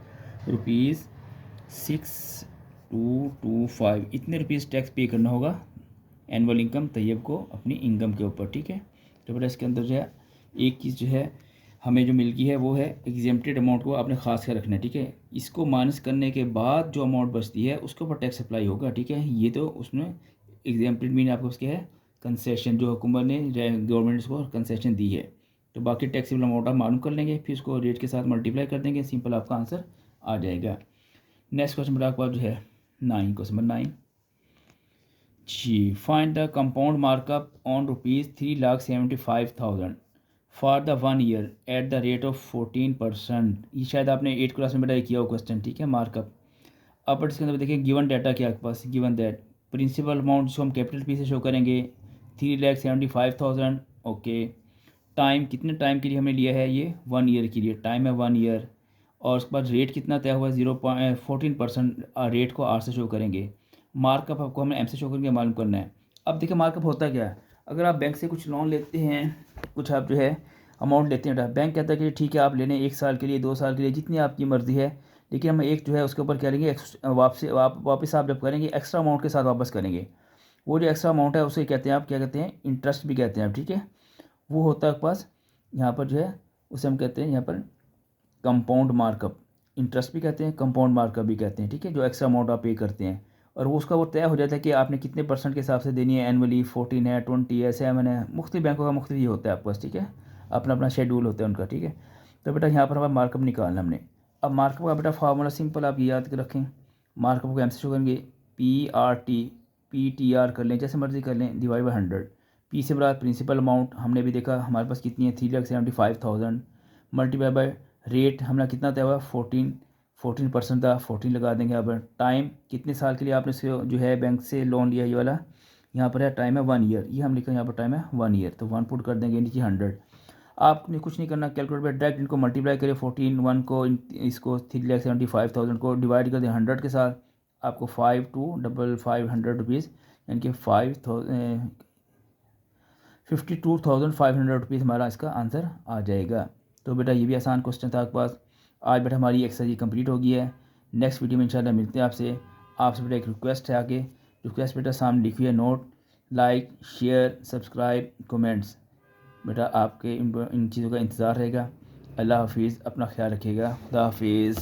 ₹6225। इतने रुपीज़ टैक्स पे करना होगा एनुअल इनकम तैयब को अपनी इनकम के ऊपर, ठीक है। तो बेटा इसके अंदर जो है एक चीज़ जो है हमें जो मिल गई है वो है एग्जेम्प्टेड अमाउंट को आपने खास कर रखना है, ठीक है। इसको माइनस करने के बाद जो अमाउंट बचती है उसके ऊपर टैक्स अप्लाई होगा, ठीक है। ये तो उसमें एग्जेम्प्टेड मीन आपको उसके है कंसेशन, जो हुकूमत ने गवर्नमेंट को कंसेशन दी है। तो बाकी टैक्सेबल अमाउंट आप मालूम कर लेंगे, फिर उसको रेट के साथ मल्टीप्लाई कर देंगे, सिंपल आपका आंसर आ जाएगा। नेक्स्ट क्वेश्चन बेटा आपके पास जो है 9, क्वेश्चन नंबर 9 जी। Find the compound markup on ₹3,75,000 for the 1 year at the rate of 14%। ये शायद आपने 8 क्लास में बेटा किया हो क्वेश्चन, ठीक है, मार्कअप। अब इसके अंदर देखिए गिवन डाटा क्या आपके पास, गिवन दैट प्रिंसिपल अमाउंट जिसको हम कैपिटल पी से शो करेंगे 3,75,000, ओके। टाइम कितने टाइम के लिए हमने लिया है, ये 1 ईयर के लिए, टाइम है 1 ईयर। और उसके बाद रेट कितना तय हुआ है, 0.14% रेट को आर से शो करेंगे। मार्कअप आपको हमें एम से शो करके मालूम करना है। अब देखिए मार्कअप होता क्या है, अगर आप बैंक से कुछ लोन लेते हैं, कुछ आप जो है अमाउंट लेते हैं, बैंक कहता है कि ठीक है आप ले लें 1 साल के लिए, 2 साल के लिए, जितनी आपकी मर्ज़ी है, लेकिन हम एक जो है उसके ऊपर क्या करेंगे, वापस आप जब करेंगे एक्स्ट्रा अमाउंट के साथ वापस करेंगे। वो जो एक्स्ट्रा अमाउंट है उसे कहते हैं आप क्या कहते हैं, इंटरेस्ट भी कहते हैं आप, ठीक है। वो होता है आपके पास यहाँ पर जो है उसे हम कहते हैं यहाँ पर कंपाउंड मार्कअप, इंटरेस्ट भी कहते हैं, कंपाउंड मार्कअप भी कहते हैं, ठीक है। जो एक्स्ट्रा अमाउंट आप पे करते हैं और वो उसका वो तय हो जाता है कि आपने कितने परसेंट के हिसाब से देनी है, एनुअली 14 है, 20 है, 7 है, मुख्तलिफ बैंकों का मुख्तलिफ ये होता है आपके पास, ठीक है। अपना अपना शेड्यूल होता है उनका, ठीक है। तो बेटा यहाँ पर हमारा मार्कअप निकालना हमने। अब मार्कअप का बेटा फार्मूला सिंपल आप याद कर रखें, मार्कअप को एम से शो करेंगे PRT कर लें, जैसे मर्जी कर लें, डिवाइड बाई 100। पी से बड़ा प्रिंसिपल अमाउंट हमने भी देखा हमारे पास कितनी है, 3,75,000 मल्टीप्लाई बाय रेट हमने कितना तय हुआ, 14% था, 14 लगा देंगे। अब टाइम कितने साल के लिए आपने जो है बैंक से लोन लिया, ये वाला यहाँ पर है टाइम है 1 ईयर, ये हम लिखा यहाँ पर टाइम है 1 ईयर, तो 1 पुट कर देंगे, नीचे 100। आपने कुछ नहीं करना, कैलकुलेटर पर डायरेक्ट इनको मल्टीप्लाई करें, 14 को इसको 3,75,000 को डिवाइड कर दें 100 के साथ, आपको 5,255 रुपीज़ यानी कि 52,500 रुपीज़ हमारा इसका आंसर आ जाएगा। तो बेटा ये भी आसान क्वेश्चन था आपके पास। आज बेटा हमारी एक्सरसाइज कंप्लीट हो गई है। नेक्स्ट वीडियो में इंशाल्लाह मिलते हैं आपसे बेटा एक रिक्वेस्ट है, आगे रिक्वेस्ट बेटा सामने लिखी है, note, like, share, subscribe, comments. बेटा आपके इन चीज़ों का इंतज़ार रहेगा। अल्लाह हाफिज़, अपना ख्याल रखिएगा, खुदा हाफिज़।